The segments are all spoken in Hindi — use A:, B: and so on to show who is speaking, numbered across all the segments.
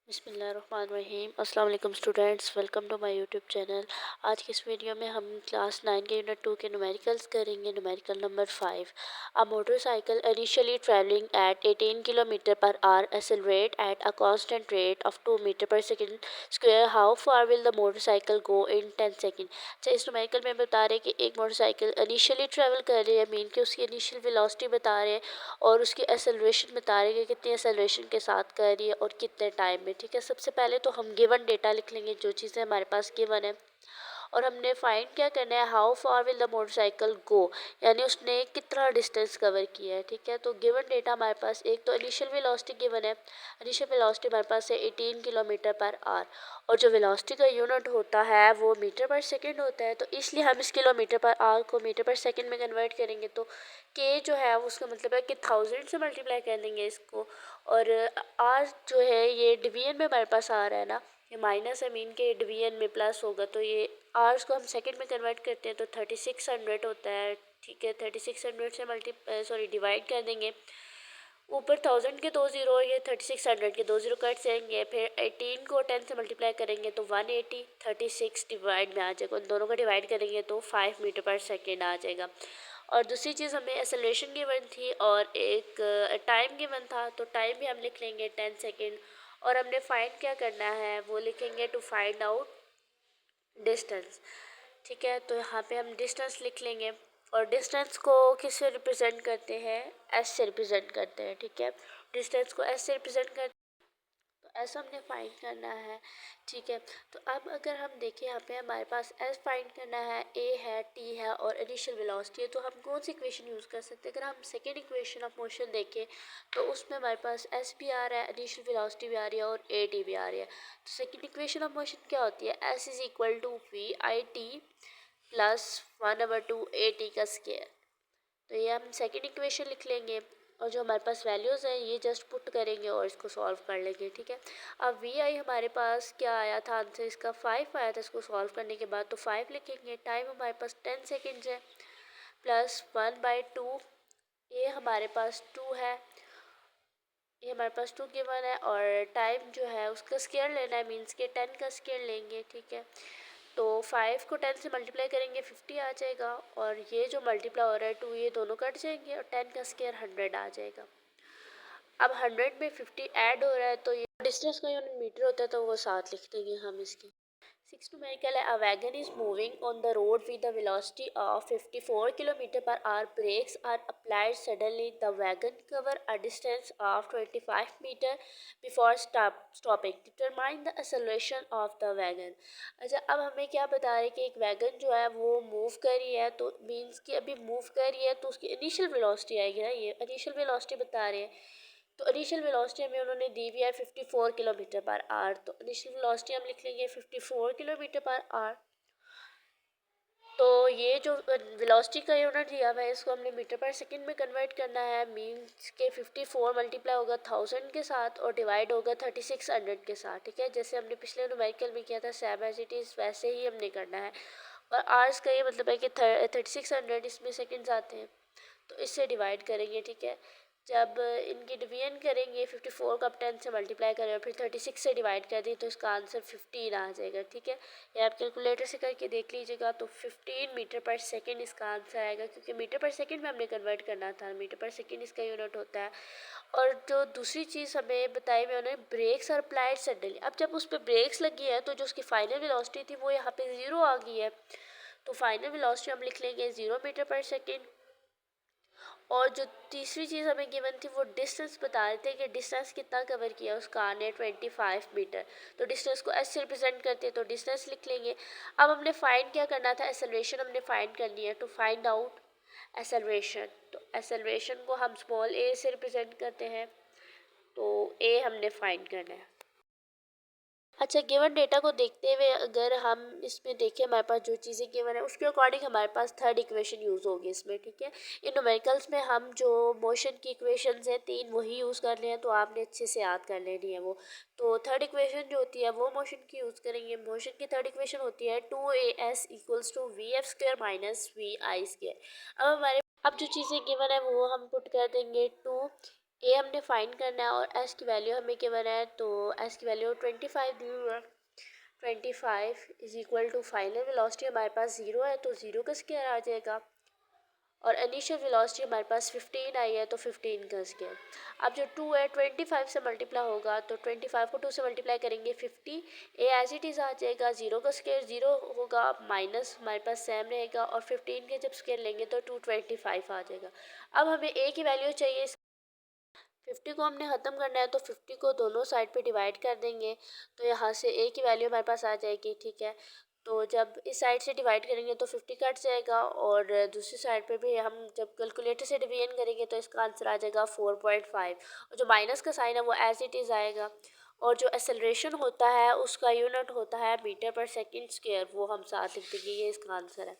A: बिस्मिल्लाहिर्रहमानिर्रहीम। अस्सलाम वालेकुम students, welcome to my YouTube channel. आज की इस वीडियो में हम क्लास 9 के यूनिट 2 के न्यूमेरिकल्स करेंगे। Numerical number 5। A motorcycle initially travelling at 18 kilometre per hour accelerate at a constant rate of 2 metre per second square. How far will the motorcycle go in 10 second. अच्छा, इस न्यूमेरिकल में बता रहे हैं कि एक मोटरसाइकिल इनिशियली ट्रैवल कर रही है, मीन कि उसकी इनिशियल वेलोसिटी बता रहे हैं और उसकी एक्सेलरेशन बता रहे हैं कि कितनी एक्सेलरेशन के साथ कर रही है और कितने टाइम में। ठीक है, सबसे पहले तो हम गिवन डेटा लिख लेंगे, जो चीज़ें हमारे पास गिवन है, और हमने फाइंड क्या करना है, how far will the motorcycle go, यानी उसने कितना डिस्टेंस कवर किया है। ठीक है, तो गिवन डेटा हमारे पास एक तो इनिशियल वेलोसिटी गिवन है। इनिशियल वेलोसिटी हमारे पास है 18 किलोमीटर पर आवर, और जो वेलोसिटी का यूनिट होता है वो मीटर पर सेकंड होता है। तो इसलिए हम इस किलोमीटर पर आवर को मीटर पर सेकंड में कन्वर्ट करेंगे, तो के जो है उसका मतलब है कि 1000 से मल्टीप्लाई कर देंगे इसको। और आर जो है ये डिवीजन में हमारे पास आ रहा है ना, ये माइनस है, मीन के डिवीजन में प्लस होगा, तो ये आवर्स को हम सेकंड में कन्वर्ट करते हैं तो 3600 होता है। ठीक है, 3600 से डिवाइड कर देंगे। ऊपर 1000 के 2 जीरो और ये 3600 के 2 जीरो कट जाएंगे। फिर 18 को 10 से मल्टीप्लाई करेंगे तो 180, 36 डिवाइड में आ जाएगा, उन दोनों को डिवाइड करेंगे तो 5 मीटर पर सेकेंड आ जाएगा। और दूसरी चीज़ हमें एक्सेलरेशन गिवन थी और एक टाइम गिवन था, तो टाइम भी हम लिख लेंगे 10 सेकेंड। और हमने फाइंड क्या करना है वो लिखेंगे टू फाइंड आउट डिस्टेंस। ठीक है, तो यहाँ पे हम डिस्टेंस लिख लेंगे, और डिस्टेंस को किससे रिप्रेजेंट करते हैं, एस से रिप्रेजेंट करते हैं। ठीक है, डिस्टेंस को एस से रिप्रेजेंट करते हैं, तो ऐसा हमने फाइंड करना है। ठीक है, तो अब अगर हम देखें यहाँ पे हमारे पास एस फाइंड करना है, ए है, टी है और इनिशियल वेलोसिटी है, तो हम कौन सी इक्वेशन यूज़ कर सकते हैं। अगर हम सेकेंड इक्वेशन ऑफ मोशन देखें तो उसमें हमारे पास एस भी आ रहा है, इनिशियल वेलोसिटी भी आ रही है और ए टी भी आ रही है। तो सेकेंड इक्वेशन ऑफ मोशन क्या होती है, s is equal to v i t plus 1/2 a t का स्केयर। तो ये हम सेकेंड इक्वेशन लिख लेंगे, और जो हमारे पास वैल्यूज़ हैं ये जस्ट पुट करेंगे और इसको सॉल्व कर लेंगे। ठीक है, अब वी आई हमारे पास क्या आया था आंसर, इसका 5 आया था। इसको सॉल्व करने के बाद तो 5 लिखेंगे। टाइम हमारे पास 10 सेकेंड्स है, प्लस 1/2, ये हमारे पास 2 है, ये हमारे पास 2 गिवन है, और टाइम जो है उसका स्केयर लेना है, मीन्स के 10 का स्केयर लेंगे। ठीक है, तो 5 को 10 से मल्टीप्लाई करेंगे 50 आ जाएगा, और ये जो मल्टीप्लाई हो रहा है 2, ये दोनों कट जाएंगे और 10 का स्केयर 100 आ जाएगा। अब 100 में 50 ऐड हो रहा है, तो ये डिस्टेंस का यूनिट मीटर होता है, तो वो साथ लिख देंगे हम इसके। 6 numerical है, a wagon is moving on the road with a velocity of 54 km per hour. Brakes are applied suddenly. The wagon cover a distance of 25 meter before stopping. Determine the acceleration of the wagon. अच्छा, अब हमें क्या बता रहे हैं कि एक वैगन जो है वो मूव कर रही है, तो मीन्स कि अभी मूव कर रही है तो उसकी इनिशियल वेलोसिटी आएगी ना, ये इनिशियल वेलोसिटी बता रहे हैं। तो इनिशियल वेलोसिटी हमें उन्होंने दी हुई है 54 किलोमीटर पर आवर, तो इनिशियल वेलोसिटी हम लिख लेंगे 54 किलोमीटर पर आवर। तो ये जो वेलोसिटी का यूनिट दिया हुआ है इसको हमने मीटर पर सेकंड में कन्वर्ट करना है, मीन्स के 54 मल्टीप्लाई होगा 1000 के साथ और डिवाइड होगा 3600 के साथ। ठीक है, जैसे हमने पिछले न्यूमेरिकल में किया था सेम एज इट इज़ वैसे ही हमने करना है। और आवर्स का ये मतलब है कि 3600 इसमें सेकेंड्स आते हैं, तो इससे डिवाइड करेंगे। ठीक है, जब इनकी डिवीजन करेंगे 54 को आप 10 से मल्टीप्लाई करें और फिर 36 से डिवाइड कर दें तो इसका आंसर 15 आ जाएगा। ठीक है, ये आप कैलकुलेटर से करके देख लीजिएगा, तो 15 मीटर पर सेकेंड इसका आंसर आएगा, क्योंकि मीटर पर सेकेंड में हमने कन्वर्ट करना था, मीटर पर सेकेंड इसका यूनिट होता है। और जो दूसरी चीज़ हमें बताई हुई उन्होंने, ब्रेक्स आर अप्लाइड सडनली। अब जब उस पर ब्रेक्स लगी है तो जो उसकी फाइनल वेलोसिटी थी वो यहाँ पे 0 आ गई है, तो फाइनल वेलोसिटी हम लिख लेंगे 0 मीटर पर सेकेंड। और जो तीसरी चीज़ हमें गिवन थी वो डिस्टेंस बता रहे थे कि डिस्टेंस कितना कवर किया उसका ने 25 मीटर, तो डिस्टेंस को एस से रिप्रेजेंट करते हैं तो डिस्टेंस लिख लेंगे। अब हमने फाइंड क्या करना था, एक्सेलरेशन हमने फाइंड करनी है, टू फाइंड आउट एक्सेलरेशन। तो एक्सेलरेशन को हम स्मॉल ए से रिप्रेजेंट करते हैं, तो ए हमने फाइंड करना है। अच्छा, गिवन डेटा को देखते हुए अगर हम इसमें देखें हमारे पास जो चीज़ें गिवन है उसके अकॉर्डिंग हमारे पास थर्ड इक्वेशन यूज़ होगी इसमें। ठीक है, इन न्यूमेरिकल्स में हम जो मोशन की इक्वेशंस हैं 3 वही यूज़ कर रहे हैं, तो आपने अच्छे से याद कर लेनी है वो। तो थर्ड इक्वेशन जो होती है वो मोशन की यूज़ करेंगे। मोशन की थर्ड इक्वेशन होती है 2as equals to v f square minus v i square. अब जो चीज़ें गिवन है वो हम पुट कर देंगे, 2 ए हमने फाइंड करना है और एस की वैल्यू हमें गिवन है, तो एस की वैल्यू 25 दी हुई है। 25 is equal to final velocity हमारे पास 0 है, तो 0 का स्क्वायर आ जाएगा। और इनिशियल वेलोसिटी हमारे पास 15 आई है, तो 15 का स्क्वायर। अब जो 2 है 25 से मल्टीप्लाई होगा, तो 25 को 2 से मल्टीप्लाई करेंगे 50। ए एज इट इज़ आ जाएगा, 0 का स्क्वायर 0 होगा, माइनस हमारे पास सेम रहेगा, और 15 के जब स्क्वायर लेंगे तो 225 आ जाएगा। अब हमें ए की वैल्यू चाहिए। 50 को हमने ख़त्म करना है, तो 50 को दोनों साइड पे डिवाइड कर देंगे, तो यहाँ से ए की वैल्यू हमारे पास आ जाएगी। ठीक है, तो जब इस साइड से डिवाइड करेंगे तो 50 कट जाएगा, और दूसरी साइड पे भी हम जब कैलकुलेटर से डिवीजन करेंगे तो इसका आंसर आ जाएगा 4.5। और जो माइनस का साइन है वो एज इट इज़ आएगा, और जो एक्सेलरेशन होता है उसका यूनिट होता है मीटर पर सेकेंड स्क्वायर, वो हम साथ लिख देंगे, ये इसका आंसर है।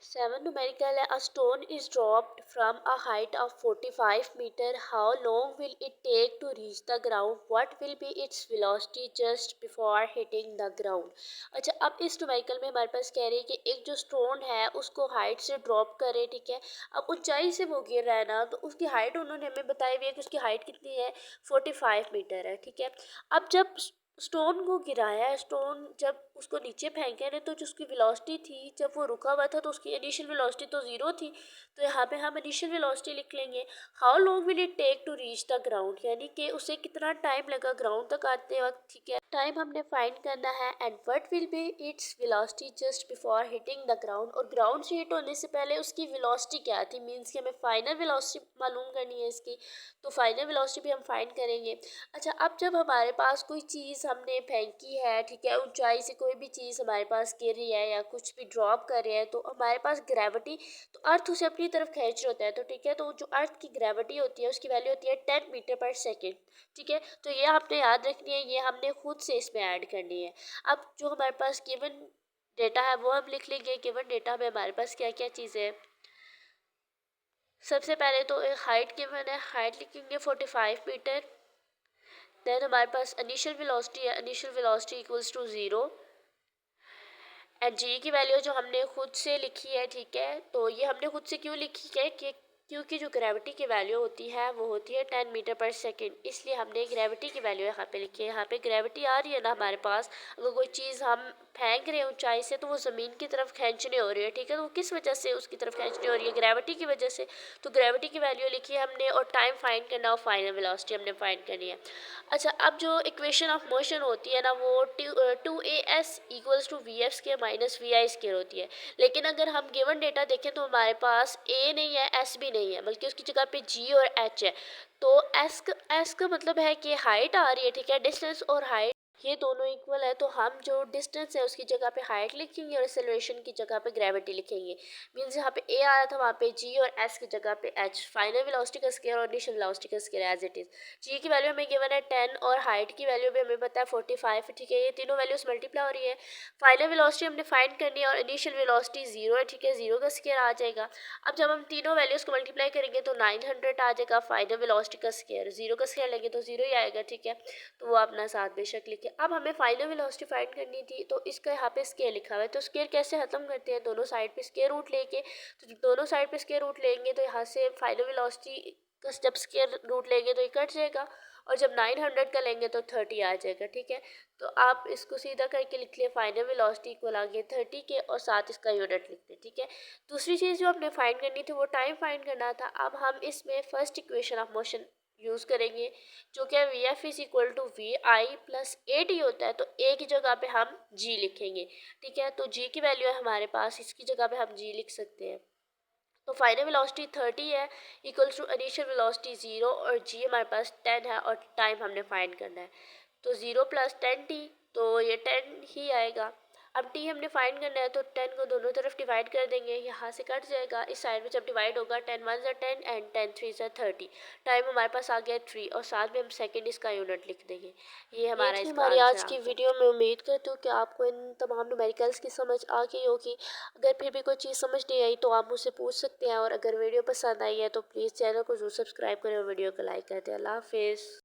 A: 7 numerical. A stone is dropped from a height of 45 meter. How long will it take to reach the ground? What will be its velocity just before hitting the ground? अच्छा, अब इस numerical में हमारे पास कह रही है कि एक जो स्टोन है उसको हाइट से ड्रॉप करे। ठीक है, अब ऊंचाई से वो गिर रहा है ना, तो उसकी हाइट उन्होंने हमें बताई हुई है कि उसकी हाइट कितनी है, 45 मीटर है। ठीक है, अब जब स्टोन को गिराया है, स्टोन जब उसको नीचे फेंके ने, तो जो उसकी वेलोसिटी थी जब वो रुका हुआ था तो उसकी इनिशियल वेलोसिटी तो 0 थी, तो यहाँ पे हम इनिशियल वेलोसिटी लिख लेंगे। How long will it take to reach the ground, यानी कि उसे कितना टाइम लगा ग्राउंड तक आते वक्त। ठीक है, टाइम हमने फाइंड करना है। And what will be its velocity just before hitting the ground, और ग्राउंड से हिट होने से पहले उसकी वेलोसिटी क्या थी, मीन्स कि हमें फाइनल वेलोसिटी मालूम करनी है इसकी, तो फाइनल वेलोसिटी भी हम फाइंड करेंगे। अच्छा, अब जब हमारे पास कोई चीज़ हमने फेंकी है, ठीक है, ऊंचाई से कोई भी चीज़ हमारे पास गिर रही है या कुछ भी ड्रॉप कर रहे हैं, तो हमारे पास ग्रेविटी, तो अर्थ उसे अपनी तरफ खींच रहा होता है। तो ठीक है, तो जो अर्थ की ग्रेविटी होती है उसकी वैल्यू होती है 10 मीटर पर सेकेंड। ठीक है, तो ये आपने याद रखनी है, ये हमने खुद से इसमें ऐड करनी है। अब जो हमारे पास गिवन डेटा है वो हम लिख लेंगे। गिवन डेटा में हमारे पास क्या क्या चीज़ें हैं। सबसे पहले तो एक हाइट गिवन है, हाइट लिखेंगे 45 मीटर। देन हमारे पास इनिशियल वेलोसिटी है, initial velocity equals to 0। And g की वैल्यू जो हमने खुद से लिखी है। ठीक है, तो ये हमने खुद से क्यों लिखी है कि क्योंकि जो ग्रेविटी की वैल्यू होती है वो होती है 10 मीटर पर सेकेंड, इसलिए हमने ग्रेविटी की वैल्यू यहाँ पे लिखी है। यहाँ पे ग्रेविटी आ रही है ना हमारे पास, अगर कोई चीज़ हम फेंक रहे हैं ऊंचाई से तो वो ज़मीन की तरफ खींचने हो रही है। ठीक है, तो वो किस वजह से उसकी तरफ खींचने हो रही है, ग्रेविटी की वजह से। तो ग्रेविटी की वैल्यू लिखी है हमने, और टाइम फाइंड करना और फाइनल वेलोसिटी हमने फाइंड करनी है। अच्छा, अब जो इक्वेशन ऑफ मोशन होती है ना वो 2as equals to v f square minus v i square होती है। लेकिन अगर हम गिवन डेटा देखें तो हमारे पास ए नहीं है, एस भी नहीं है, बल्कि उसकी जगह पे जी और एच है। तो एस का मतलब है कि हाइट आ रही है। ठीक है, डिस्टेंस और हाइट ये दोनों इक्वल है, तो हम जो डिस्टेंस है उसकी जगह पे हाइट लिखेंगे और एक्सेलरेशन की जगह पे ग्रेविटी लिखेंगे। मीन्स यहाँ पे ए आ रहा था वहाँ पे जी और एस की जगह पे एच। फाइनल वेलोसिटी का स्केयर और इनिशियल वेलोसिटी का स्केयर एज इट इज। जी की वैल्यू हमें गिवन है 10 और हाइट की वैल्यू भी हमें पता है 45। ठीक है, ये तीनों वैल्यूज मल्टीप्लाई हो रही है। फाइनल वेलोसिटी हमने फाइंड करनी है और इनिशियल वेलोसिटी 0 है। ठीक है, 0 का स्केयर आ जाएगा। अब जब हम तीनों वैल्यूज को मल्टीप्लाई करेंगे तो 900 आ जाएगा फाइनल वेलोसिटी का स्केयर। 0 का स्केयर लेंगे तो 0 ही आएगा। ठीक है, तो वो अपना साथ बेशक लिखे। अब हमें फाइनल वेलोसिटी फाइंड करनी थी, तो इसका यहाँ पे स्केयर लिखा हुआ है, तो स्केयर कैसे खत्म करते हैं, दोनों साइड पे स्केयर रूट लेके। तो जब दोनों साइड पे स्केयर रूट लेंगे तो यहाँ से फाइनल वेलोसिटी का जब स्केयर रूट लेंगे तो ये कट जाएगा, और जब 900 का लेंगे तो 30 आ जाएगा। ठीक है, तो आप इसको सीधा करके लिख लिए, फाइनल वेलोसिटी इक्वल आ गया 30 के, और साथ इसका यूनिट लिख दें। ठीक है, दूसरी चीज़ जो हमने फाइंड करनी थी वो टाइम फाइंड करना था। अब हम इसमें first equation of motion use करेंगे, जो कि v f is equal to v i plus a t होता है। तो ए की जगह पे हम जी लिखेंगे। ठीक है, तो जी की वैल्यू है हमारे पास, इसकी जगह पे हम जी लिख सकते हैं। तो फाइनल वेलोसिटी 30 है इक्वल्स टू इनिशियल वेलोसिटी 0, और जी हमारे पास 10 है, और टाइम हमने फाइंड करना है। तो 0 प्लस 10t, तो ये 10 ही आएगा। अब टी हमने फाइंड करना है, तो 10 को दोनों तरफ डिवाइड कर देंगे, यहाँ से कट जाएगा, इस साइड में जब डिवाइड होगा 10 1 ज़ा 10 एंड 10 3 ज़ा 30। टाइम हमारे पास आ गया 3, और साथ में हम सेकेंड इसका यूनिट लिख देंगे। ये हमारा
B: थी
A: इसका
B: हमारी
A: आंसर
B: आज
A: आ
B: की
A: गया।
B: वीडियो में। उम्मीद करती हूँ कि आपको इन तमाम न्यूमेरिकल्स की समझ आ गई होगी। अगर फिर भी कोई चीज़ समझ नहीं आई तो आप मुझसे पूछ सकते हैं, और अगर वीडियो पसंद आई है तो प्लीज़ चैनल को ज़रूर सब्सक्राइब करें और वीडियो को लाइक कर दें। अल्लाह हाफिज़।